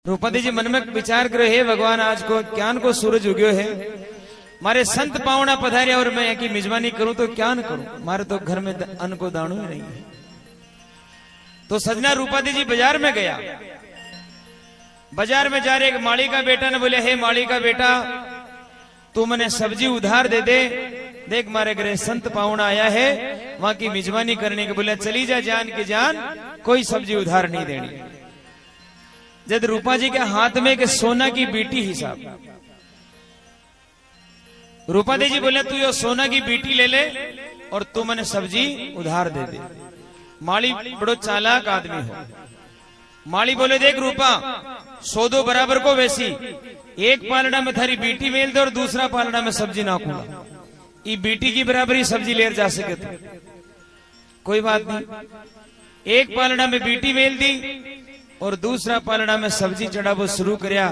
रूपादी जी मन में विचार करो, हे भगवान आज को ज्ञान को सूरज उग्यो है, मारे संत पावना पधारे और मैं यहाँ की मेजबानी करूं तो क्या न करूं, मारे तो घर में अन्न को दाणु ही नहीं है। तो सजना रूपादी जी बाजार में गया। बाजार में जा रहे एक माली का बेटा ने बोले, हे माली का बेटा तू मने सब्जी उधार दे दे, देख मारे घरे संत पावना आया है, वहां की मेजबानी करने के। बोले चली जा जान की जान, कोई सब्जी उधार नहीं देनी। जब रूपा जी के हाथ में के सोना की बीटी हिसाब, रूपादी जी बोले तू यो सोना की बीटी ले ले और तू मने सब्जी उधार दे दे। माली बड़ो चालाक आदमी हो। माली बोले देख रूपा, सौदो बराबर को वैसी, एक पालड़ा में थारी बीटी मेल दे और दूसरा पालड़ा में सब्जी नाखूंगा, ये बीटी की बराबरी सब्जी ले जा सके तो कोई बात नहीं। एक पालड़ा में बीटी मेल दी और दूसरा पालड़ा में सब्जी चढ़ावो शुरू करया।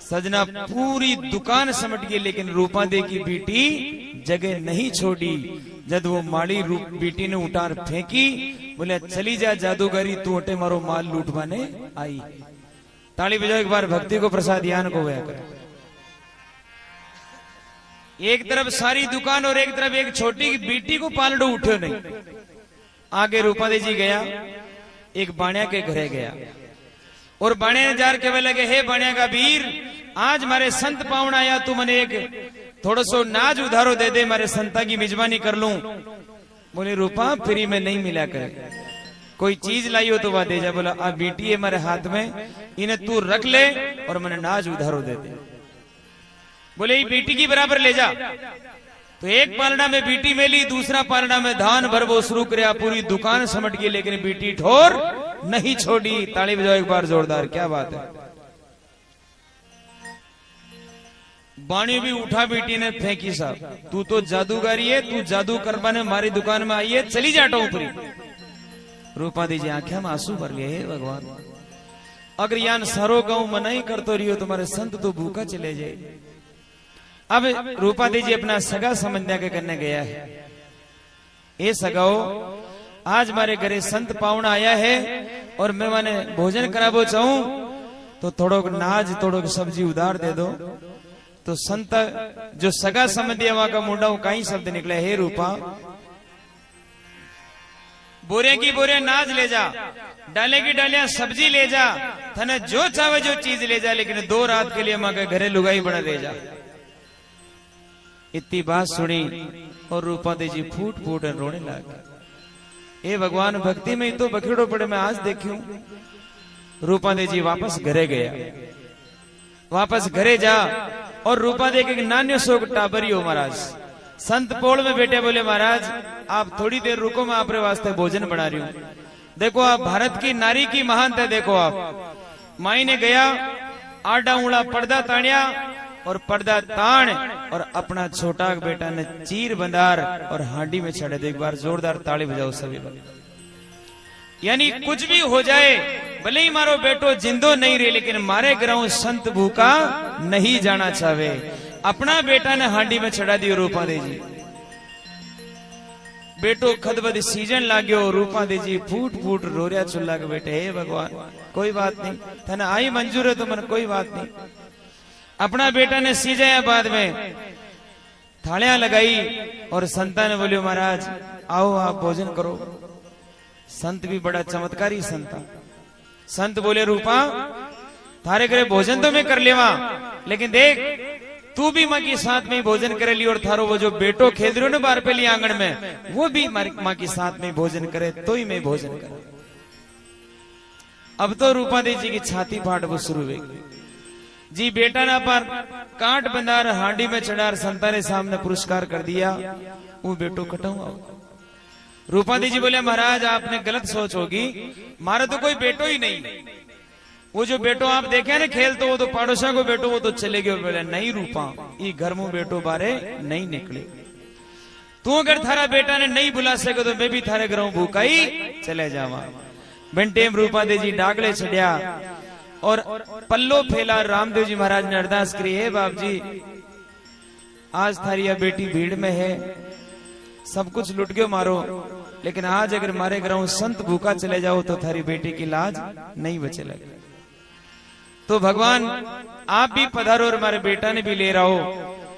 सजना पूरी दुकान समट गई, लेकिन रूपा दे की बीटी जगह नहीं छोड़ी। जब वो माली बीटी ने उतार फेंकी, बोले चली जा जादूगरी, तू अटे मारो माल लूटवाने आई। ताली बजाओ एक बार, भक्ति को प्रसाद यान को होया करे। एक तरफ सारी दुकान और एक तरफ एक छोटी बीटी को पालड़ो उठो नहीं। आगे रूपादी जी गया, एक बाणिया के घरे गया और बाणिया ने जार कहने लगे, हे बाणिया का वीर, आज मारे संत पावना आया, तू मने एक थोड़ा सो नाज उधारो दे दे, मारे संता की मेजबानी कर लूं। बोले रूपा फ्री में नहीं मिला करे, कोई चीज लाई हो तो वह दे जा। बोला आ बीटी है मेरे हाथ में, इन्हें तू रख ले और मैंने नाज उधारो दे दे। बोले ये बीटी की बराबर ले जा। तो एक पालना में बीटी मेली, दूसरा पालना में धान भरबो शुरू करया। पूरी दुकान समट गई, लेकिन बीटी ठोर नहीं छोड़ी। ताली बजाओ एक बार जोरदार, क्या बात है। बाणी भी उठा बीटी ने फेंकी, साहब तू तो जादूगारी है, तू जादू करवाने हमारी दुकान में आई है, चली जाटा ऊपरी। रूपादी जी आंखें में आंसू भर लिए, हे भगवान अगर यान सारो गाँव मनाई करतो रहियो, तुम्हारे संत तो भूखा चले जाए। अब रूपादी जी अपना सगा समझने के करने गया है। ये सगाओ, आज मारे घरे संत पावना आया है और मैं माने भोजन कराबो चाहूं तो थोड़ो नाज थोड़ो सब्जी उधार दे दो। तो संत जो सगा समझिया वहां का मुंडा कई शब्द निकले, हे रूपा बोरे की बोरे नाज ले जा, डाले की डालियां सब्जी ले जा, थने जो चाहे जो चीज ले जा, लेकिन 2 रात के लिए मां के घरे लुगाई बना ले जा। इतनी बात सुनी और रूपादी जी फूट फूट रोने लगे। हे भगवान भक्ति में तो बखेड़ो पड़े, मैं आज देखूं। रूपादी जी वापस घरे गया। वापस घरे जा और रूपादी के नान्यो सो टाबरी हो महाराज संत पोल में बैठे। बोले महाराज आप थोड़ी देर रुको, मैं आपके वास्ते भोजन बना रही हूं। देखो आप भारत की नारी की महानता देखो। आप माई ने गया, आडा उड़ा पर्दा तानिया और पर्दा तान और अपना छोटा बेटा ने चीर बंदार और हांडी में चढ़े दे। एक बार जोरदार ताली बजाओ सभी। यानी कुछ भी हो जाए, भले ही मारो बेटो जिंदो नहीं रहे, लेकिन मारे ग्राउं संत भूखा नहीं जाना चाहे। अपना बेटा ने हांडी में चढ़ा दियो रूपादी जी। बेटो खदबद सीजन लाग्यो, रूपादी जी फूट फूट रोरिया चुल्ला के बेटे, हे भगवान कोई बात नहीं, थने आई मंजूर है तो मन कोई बात नहीं। अपना बेटा ने सीजाया, बाद में थालियां लगाई और संता ने बोलियो महाराज आओ आप भोजन करो। संत भी बड़ा चमत्कारी संत। संत बोले रूपा थारे घरे भोजन तो मैं कर लेवा, लेकिन देख तू भी माँ के साथ में भोजन करे ली, और थारो वो जो बेटो खेल रहे हो ना बाहर पे ली आंगन में, वो भी माँ के साथ में भोजन करे तो ही मैं भोजन करे। अब तो रूपादी जी की छाती फाट वो शुरू हुई जी। बेटा ना पर काट बंदार हांडी में चढ़ार संता ने सामने पुरस्कार कर दिया, वो बेटो कटाऊ। रूपादी जी बोले महाराज आपने गलत सोच होगी, मारा तो कोई बेटो ही नहीं। वो जो बेटो आप देखे ना खेल, तो वो तो पड़ोसा को बेटो, वो तो चले गए। बोले नहीं रूपा, ये घर में बेटो बारे नहीं निकले। तू अगर थारा बेटा ने नहीं बुला सके तो मैं भी थारे घरों भूखा ही चले जावा। बेंटेम रूपादी जी डागले चढ़िया और पल्लो फैला। रामदेव जी महाराज ने अरदास करी, हे बाप जी आज थारी बेटी भीड़ में है, सब कुछ लुट गयो मारो, लेकिन आज अगर मारे ग्राउं संत भूखा चले जाओ तो थारी बेटी की लाज नहीं बचे लगे। तो भगवान आप भी पधारो और हमारे बेटा ने भी ले रहो।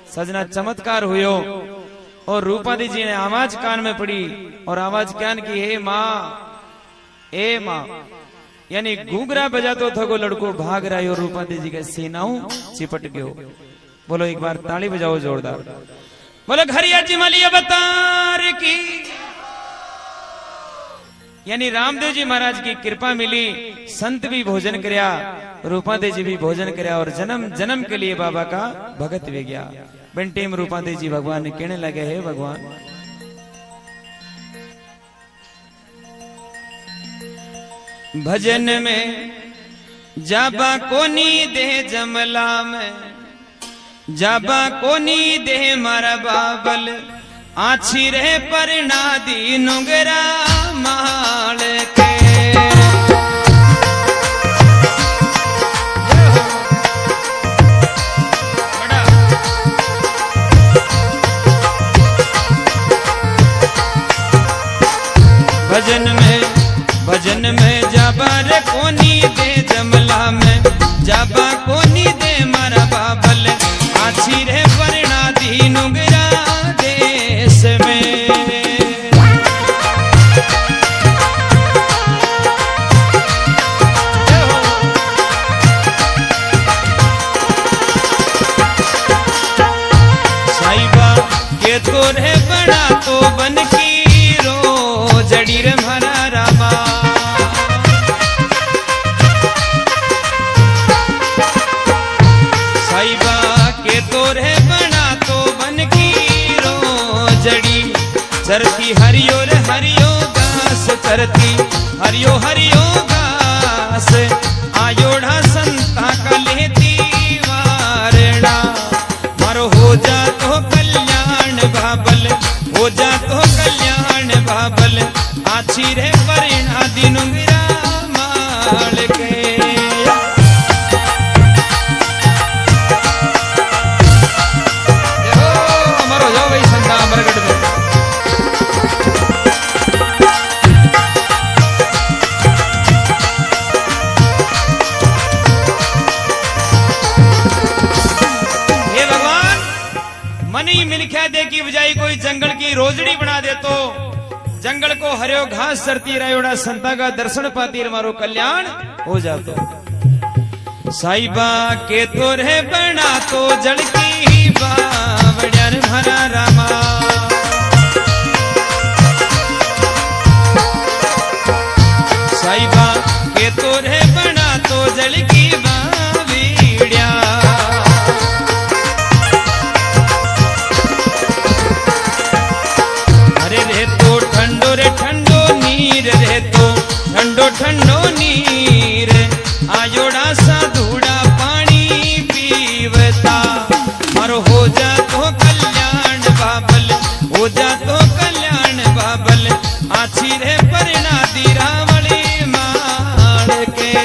सजना चमत्कार हुयो और रूपादी जी ने आवाज कान में पड़ी और आवाज ज्ञान की, हे माँ, यानी घूंघरा बजातो थको लड़को भाग रहा है और रूपादी जी के सेनाओं चिपट गयो। बोलो एक बार ताली बजाओ जोरदार। बोलो घरिया जी मली अवतार की, यानी रामदेव जी महाराज की कृपा मिली, संत भी भोजन करया, रूपादेव जी भी भोजन करया और जन्म जन्म के लिए बाबा का भगत भी गया। बेंटेम रूपादेव जी भगवान ने कहने लगे, हे भगवान, भजन में जाबा कोनी दे जमला में, जाबा कोनी दे मारा बाबल, आछी रे पर नादी नुगरा माल के। भजन में जाबा रे कोनी दे जमला में, जाबा कोनी दे मारा बाबल, आछी रे परना दी नुगरा देश में। साहिबा के तो रे बड़ा तो बन की रो जड़ी रे मारा रामा। चरती हरियो रे हरियो घास, चरती हरियो हरियो घास, आयोड़ा संता का लेती वारणा। मारो हो जा तो कल्याण बाबल, हो जा तो कल्याण बाबल, आछी रे परिणा दिनुंगरा माल के। हमारो जाओ भाई संता अमरगढ़ में। दे की बजाय कोई जंगल की रोजड़ी बना दे तो जंगल को हरियो घास सरती रायोड़ा संता का दर्शन पाती मारो कल्याण हो जातो। साहिबा के तो रे बना तो जड़ की बावड़िया भरा रामा। साहिबा के तो रे बना तो जड़ की बावड़िया। ठंडो रे ठंडो नीर रे तो ठंडो ठंडो नीर, आयोड़ा सा धूड़ा पानी पीवता। मारो हो जा तो कल्याण बाबल, हो जा तो कल्याण बाबल, आछी रे परिणा दी रावड़ी मार के।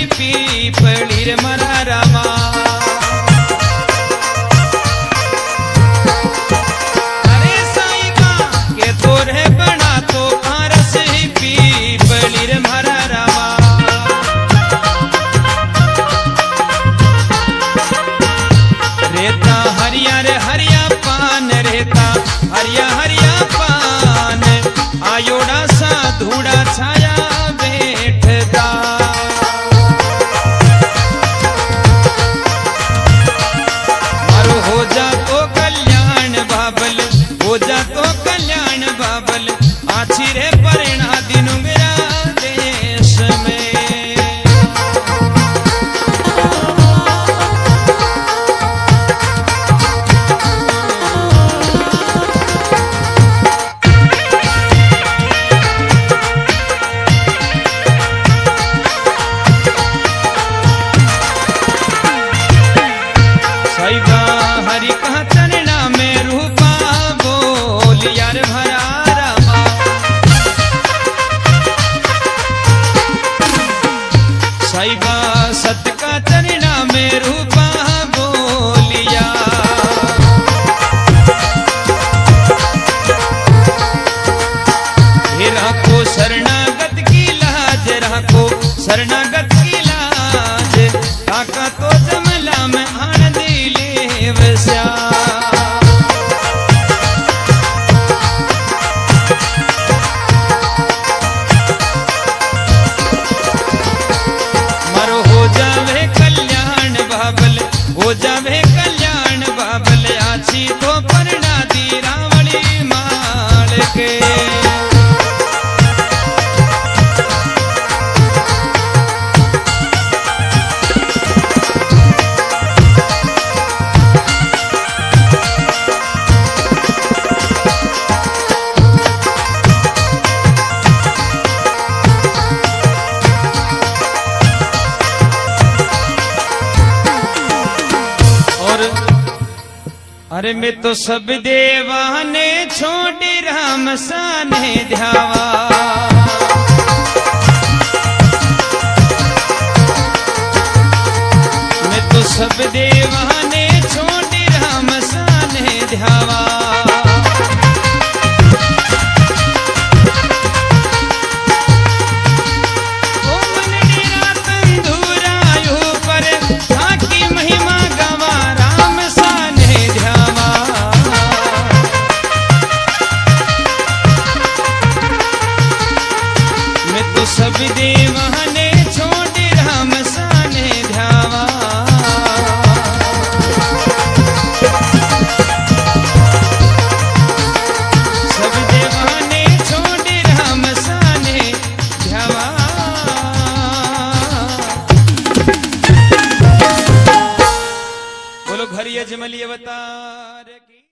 पीपली मरा रामा। अरे साईबा के तोरे बना तो पारस पीपली मरा रामा। रेता हरिया रे हरिया पान, रेता हरिया हरिया पान, आयोड़ा सा धूड़ा छाया बैठता। हो जा तो कल्याण बाबल, हो जा तो कल्याण बाबल, आछी रे परिणा दिनुंगरा देश में। शरणागत की लाज काका तो जमला में आन दिले वस्या मारो हो जावे कल्याण बाबल हो जावे कल्याण बाबल आछी तो परना दी रावड़ी माल के अरे मैं तो सब देवाने छोड़ी राम साने ध्यावा मैं तो सब देवाने छोड़ी राम साने ध्यावा ओ मन डेरा तंदूरायु पर आकी महिमा गवा राम साने ध्यावा मैं तो सब देवाने छोड़ राम साने ध्यावा सब देवाने छोड़ राम साने ध्यावा बोलो घर यजमली अवतार की